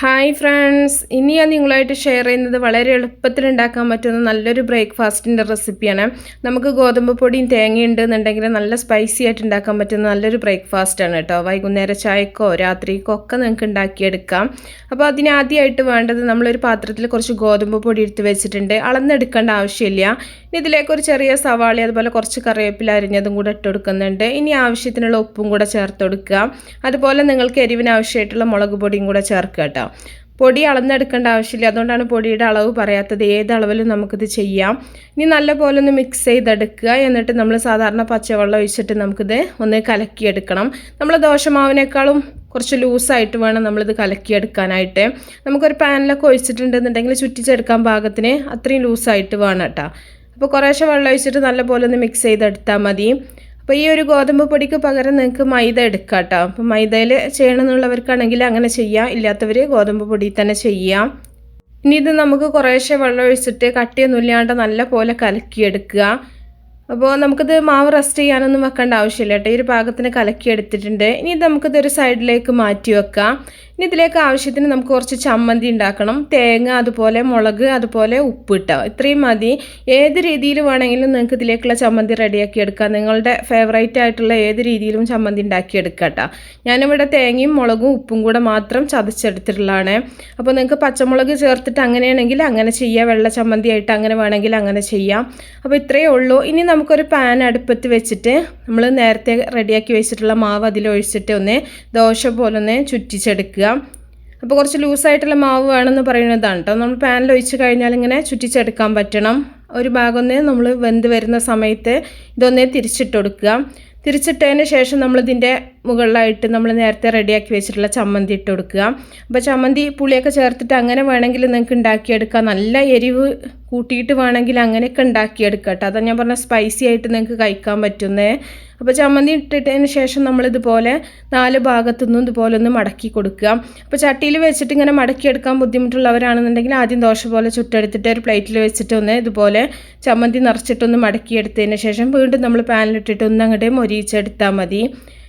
Hi friends, ഇനി ഞാൻ നിങ്ങളായിട്ട് ഷെയർ ചെയ്യുന്നത് വളരെ എളുപ്പത്തിൽ ഉണ്ടാക്കാൻ പറ്റുന്ന നല്ലൊരു ബ്രേക്ക്ഫാസ്റ്റിൻ്റെ റെസിപ്പിയാണ്. നമുക്ക് ഗോതമ്പ് പൊടിയും തേങ്ങയും ഉണ്ടെന്നുണ്ടെങ്കിൽ നല്ല സ്പൈസി ആയിട്ട് ഉണ്ടാക്കാൻ പറ്റുന്ന നല്ലൊരു ബ്രേക്ക്ഫാസ്റ്റാണ് കേട്ടോ. വൈകുന്നേരം ചായക്കോ രാത്രിക്കോ ഒക്കെ നിങ്ങൾക്ക് ഉണ്ടാക്കിയെടുക്കാം. അപ്പോൾ അതിനാദ്യമായിട്ട് വേണ്ടത് നമ്മളൊരു പാത്രത്തിൽ കുറച്ച് ഗോതമ്പ് പൊടി എടുത്ത് വെച്ചിട്ടുണ്ട്. അളന്നെടുക്കേണ്ട ആവശ്യമില്ല. ഇതിലേക്ക് ഒരു ചെറിയ സവാള അതുപോലെ കുറച്ച് കറിവേപ്പില അരിഞ്ഞതും കൂടെ ഇട്ട് കൊടുക്കുന്നുണ്ട്. ഇനി ആവശ്യത്തിനുള്ള ഉപ്പും കൂടെ ചേർത്ത് കൊടുക്കുക. അതുപോലെ നിങ്ങൾക്ക് എരിവിന് ആവശ്യമായിട്ടുള്ള മുളക് പൊടിയും കൂടെ ചേർക്കുക കേട്ടോ. പൊടി അളന്നെടുക്കേണ്ട ആവശ്യമില്ല, അതുകൊണ്ടാണ് പൊടിയുടെ അളവ് പറയാത്തത്. ഏത് അളവിലും നമുക്കിത് ചെയ്യാം. ഇനി നല്ലപോലെ ഒന്ന് മിക്സ് ചെയ്തെടുക്കുക. എന്നിട്ട് നമ്മൾ സാധാരണ പച്ചവെള്ളം ഒഴിച്ചിട്ട് നമുക്കിത് ഒന്ന് കലക്കിയെടുക്കണം. നമ്മൾ ദോശമാവിനേക്കാളും കുറച്ച് ലൂസായിട്ട് വേണം നമ്മളിത് കലക്കിയെടുക്കാനായിട്ട്. നമുക്കൊരു പാനിലൊക്കെ ഒഴിച്ചിട്ടുണ്ടെന്നുണ്ടെങ്കിൽ ചുറ്റിച്ചെടുക്കാൻ പാകത്തിന് അത്രയും ലൂസായിട്ട് വേണം കേട്ടോ. അപ്പോൾ കുറേശ്ശെ വെള്ളം ഒഴിച്ചിട്ട് നല്ലപോലെ ഒന്ന് മിക്സ് ചെയ്തെടുത്താൽ മതി. അപ്പോൾ ഈ ഒരു ഗോതമ്പ് പൊടിക്ക് പകരം നിങ്ങൾക്ക് മൈദ എടുക്കാം കേട്ടോ. അപ്പോൾ മൈദയിൽ ചെയ്യണമെന്നുള്ളവർക്കാണെങ്കിൽ അങ്ങനെ ചെയ്യാം, ഇല്ലാത്തവർ ഗോതമ്പ് പൊടി തന്നെ ചെയ്യാം. ഇനി ഇത് നമുക്ക് കുറേശ്ശെ വെള്ളം ഒഴിച്ചിട്ട് കട്ടിയൊന്നും ഇല്ലാണ്ട് നല്ല പോലെ കലക്കിയെടുക്കുക. അപ്പോൾ നമുക്കിത് മാവ് റെസ്റ്റ് ചെയ്യാനൊന്നും വെക്കേണ്ട ആവശ്യമില്ല കേട്ടോ. ഈ ഒരു പാകത്തിന് കലക്കിയെടുത്തിട്ടുണ്ട്. ഇനി ഇത് നമുക്കിതൊരു സൈഡിലേക്ക് മാറ്റി വെക്കാം. ഇനി ഇതിലേക്ക് ആവശ്യത്തിന് നമുക്ക് കുറച്ച് ചമ്മന്തി ഉണ്ടാക്കണം. തേങ്ങ, അതുപോലെ മുളക്, അതുപോലെ ഉപ്പ് ഇട്ടോ, ഇത്രയും മതി. ഏത് രീതിയിൽ വേണമെങ്കിലും നിങ്ങൾക്ക് ഇതിലേക്കുള്ള ചമ്മന്തി റെഡിയാക്കി എടുക്കാം. നിങ്ങളുടെ ഫേവറേറ്റ് ആയിട്ടുള്ള ഏത് രീതിയിലും ചമ്മന്തി ഉണ്ടാക്കിയെടുക്കാം കേട്ടോ. ഞാനിവിടെ തേങ്ങയും മുളകും ഉപ്പും കൂടെ മാത്രം ചതച്ചെടുത്തിട്ടുള്ളതാണ്. അപ്പോൾ നിങ്ങൾക്ക് പച്ചമുളക് ചേർത്തിട്ട് അങ്ങനെയാണെങ്കിൽ അങ്ങനെ ചെയ്യാം, വെള്ള ചമ്മന്തി ആയിട്ട് അങ്ങനെ വേണമെങ്കിൽ അങ്ങനെ ചെയ്യാം. അപ്പോൾ ഇത്രയേ ഉള്ളൂ. ഇനി നമുക്കൊരു പാൻ അടുപ്പത്ത് വെച്ചിട്ട് നമ്മൾ നേരത്തെ റെഡിയാക്കി വെച്ചിട്ടുള്ള മാവ് അതിലൊഴിച്ചിട്ട് ഒന്ന് ദോശ പോലെ ഒന്ന് ചുറ്റിച്ചെടുക്കുക. അപ്പോൾ കുറച്ച് ലൂസായിട്ടുള്ള മാവ് വേണമെന്ന് പറയുന്നതാണ് കേട്ടോ. നമ്മൾ പാനിൽ ഒഴിച്ച് കഴിഞ്ഞാൽ ഇങ്ങനെ ചുറ്റിച്ചെടുക്കാൻ പറ്റണം. ഒരു ഭാഗം ഒന്ന് നമ്മൾ വെന്ത് വരുന്ന സമയത്ത് ഇതൊന്നേ തിരിച്ചിട്ട് കൊടുക്കുക. തിരിച്ചിട്ടതിന് ശേഷം നമ്മളിതിൻ്റെ മുകളിലായിട്ട് നമ്മൾ നേരത്തെ റെഡിയാക്കി വെച്ചിട്ടുള്ള ചമ്മന്തി ഇട്ട് കൊടുക്കുക. അപ്പോൾ ചമ്മന്തി പുളിയൊക്കെ ചേർത്തിട്ട് അങ്ങനെ വേണമെങ്കിൽ നിങ്ങൾക്ക് ഉണ്ടാക്കിയെടുക്കാം. നല്ല എരിവ് കൂട്ടിയിട്ട് വേണമെങ്കിൽ അങ്ങനെയൊക്കെ ഉണ്ടാക്കിയെടുക്കാം കേട്ടോ. അതാണ് ഞാൻ പറഞ്ഞ സ്പൈസി ആയിട്ട് നിങ്ങൾക്ക് കഴിക്കാൻ പറ്റുന്നത്. അപ്പോൾ ചമ്മന്തി ഇട്ടിട്ടതിന് ശേഷം നമ്മളിതുപോലെ 4 ഭാഗത്തുനിന്നും ഇതുപോലെ ഒന്ന് മടക്കി കൊടുക്കുക. അപ്പോൾ ചട്ടിയിൽ വെച്ചിട്ട് ഇങ്ങനെ മടക്കിയെടുക്കാൻ ബുദ്ധിമുട്ടുള്ളവരാണെന്നുണ്ടെങ്കിൽ ആദ്യം ദോശ പോലെ ചുട്ടെടുത്തിട്ട് ഒരു പ്ലേറ്റിൽ വെച്ചിട്ട് ഒന്ന് ഇതുപോലെ ചമ്മന്തി നിറച്ചിട്ടൊന്ന് മടക്കിയെടുത്തതിന് ശേഷം വീണ്ടും നമ്മൾ പാനിലിട്ടിട്ട് ഒന്ന് അങ്ങോട്ട് മൊരിയിച്ചെടുത്താൽ മതി.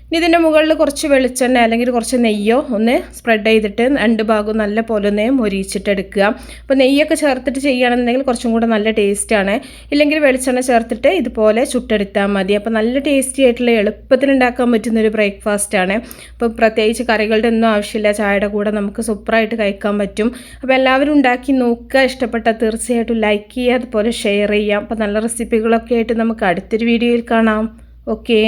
ഇനി ഇതിൻ്റെ മുകളിൽ കുറച്ച് വെളിച്ചെണ്ണ അല്ലെങ്കിൽ കുറച്ച് നെയ്യോ ഒന്ന് സ്പ്രെഡ് ചെയ്തിട്ട് 2 ഭാഗവും നല്ല പോലെ ഒന്ന് മൊരിയിച്ചിട്ടെടുക്കുക. അപ്പോൾ നെയ്യൊക്കെ ചേർത്തിട്ട് ചെയ്യുകയാണെന്നുണ്ടെങ്കിൽ കുറച്ചും കൂടെ നല്ല ടേസ്റ്റാണ്. ഇല്ലെങ്കിൽ വെളിച്ചെണ്ണ ചേർത്തിട്ട് ഇതുപോലെ ചുട്ടെടുത്താൽ മതി. അപ്പോൾ നല്ല ടേസ്റ്റി ആയിട്ടുള്ള എളുപ്പത്തിൽ ഉണ്ടാക്കാൻ പറ്റുന്നൊരു ബ്രേക്ക്ഫാസ്റ്റാണ്. അപ്പോൾ പ്രത്യേകിച്ച് കറികളുടെ ഒന്നും ആവശ്യമില്ല, ചായയുടെ കൂടെ നമുക്ക് സൂപ്പറായിട്ട് കഴിക്കാൻ പറ്റും. അപ്പോൾ എല്ലാവരും ഉണ്ടാക്കി നോക്കുക. ഇഷ്ടപ്പെട്ടാൽ തീർച്ചയായിട്ടും ലൈക്ക് ചെയ്യുക, അതുപോലെ ഷെയർ ചെയ്യാം. അപ്പോൾ നല്ല റെസിപ്പികളൊക്കെ ആയിട്ട് നമുക്ക് അടുത്തൊരു വീഡിയോയിൽ കാണാം. ഓക്കേ.